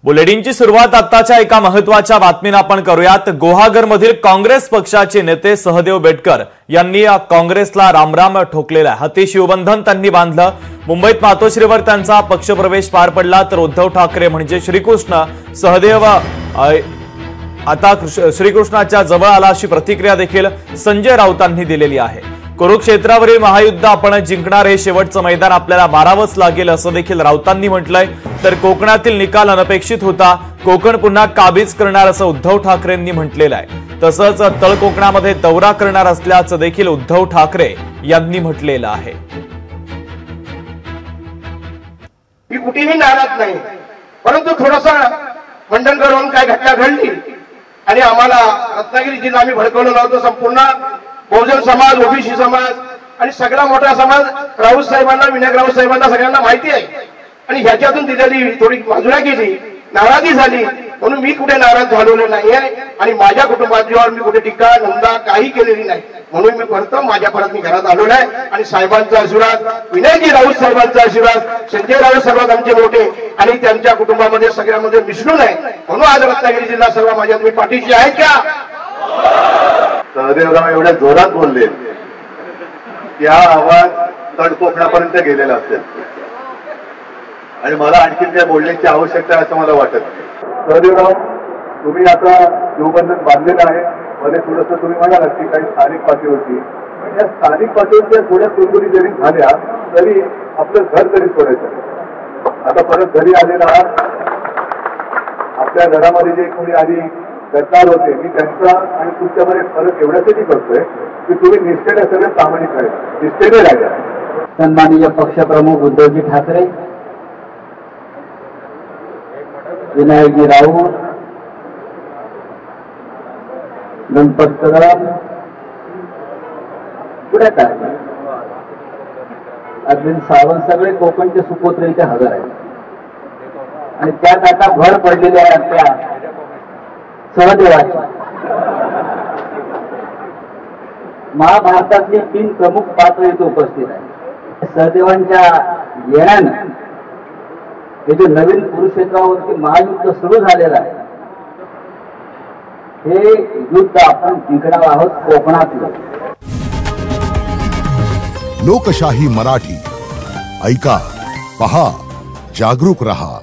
बुलेटिनची सुरुवात आताच्या एका महत्त्वाच्या बातमीने आपण करूयात। गुहागरमधील काँग्रेस पक्षाचे नेते सहदेव बेटकर यांनी काँग्रेसला रामराम ठोकलेला आहे। हाती शिवबंधन त्यांनी बांधलं। मुंबईत मातोश्रीवर त्यांचा पक्षप्रवेश पार पडला तर उद्धव ठाकरे म्हणजे श्रीकृष्ण सहदेव आता श्रीकृष्णाच्या जवळ आला अशी प्रतिक्रिया देखील संजय राऊतांनी दिलेली आहे। कुरुक्षेत्रावरील महायुद्ध आपण जिंकणार, हे शेवटचं मैदान आपल्याला मारावंच लागेल असं देखील राऊतांनी म्हटलंय। तर कोकणातील निकाल अनपेक्षित होता, कोकण पुन्हा काबीज करणार असं उद्धव ठाकरेंनी म्हटलेलं आहे। तसंच तळ कोकणामध्ये दौरा करणार असल्याचं देखील उद्धव ठाकरे यांनी म्हटलेलं आहे। मी कुठेही नाराज नाही, परंतु थोडासा मंडणगडवरून काय घटना घडली आणि आम्हाला रत्नागिरी जिल्हा आम्ही भडकवलं नव्हतं। संपूर्ण बहुजन समाज, ओबीसी समाज आणि सगळा मोठा समाज राऊत साहेबांना, विनायक राऊत साहेबांना सगळ्यांना माहिती आहे आणि ह्याच्यातून दिलेली थोडी बाजूला गेली, नाराजी झाली, म्हणून मी कुठे नाराज झालेलो नाहीये आणि माझ्या कुटुंबावर मी कुठे टीका निंदा काही केलेली नाही। म्हणून मी परत मी घरात आलो नाही आणि साहेबांचा आशीर्वाद, विनायकजी राऊत साहेबांचा आशीर्वाद, संजय राऊत साहेब आमचे मोठे आणि त्यांच्या कुटुंबामध्ये सगळ्यामध्ये मिसळून आहे, म्हणून आज रत्नागिरी जिल्हा सर्व माझ्या तुम्ही पाठीशी आहेत का? सहदेवराव एवढ्या जोरात बोलले की हा आवाज तळ कोकणापर्यंत गेलेला असेल आणि मला आणखी त्या बोलण्याची आवश्यकता आहे असं मला वाटत नाही। सहदेवराव, तुम्ही आता शिवबंधन बांधलेलं आहे, मध्ये थोडंसं तुम्ही म्हणालात की काही स्थानिक पातळीवरती, या स्थानिक पातळीवरच्या थोड्या कुरकुरी जरी झाल्या तरी आपलं घर तरी सोडायचं। आता परत घरी आलेला आहात, आपल्या घरामध्ये जे कोणी आधी गद्दार होते मी त्यांचा आणि तुमच्यामध्ये फरक एवढ्यासाठी करतोय की तुम्ही निष्ठेने सगळे प्रामाणिक आहेत, निष्ठेने राहिला। सन्माननीय पक्षप्रमुख उद्धवजी ठाकरे, विनायकजी राऊत, गणपत कदम, पुढे काय अरविंद सावंत, सगळे कोकणचे सुपुत्र इथे हजर आहेत आणि त्यात आता भर पडलेली आहे त्या सहदेवाची। महाभारतातली 3 प्रमुख पात्र इथे उपस्थित आहेत। सहदेवांच्या येण्यानं हे जे नवीन कुरुक्षेत्रावरती महायुद्ध सुरू झालेलं आहे, हे युद्ध आपण जिंकणार आहोत कोकणातलं। लोकशाही मराठी ऐका, पहा, जागरूक रहा।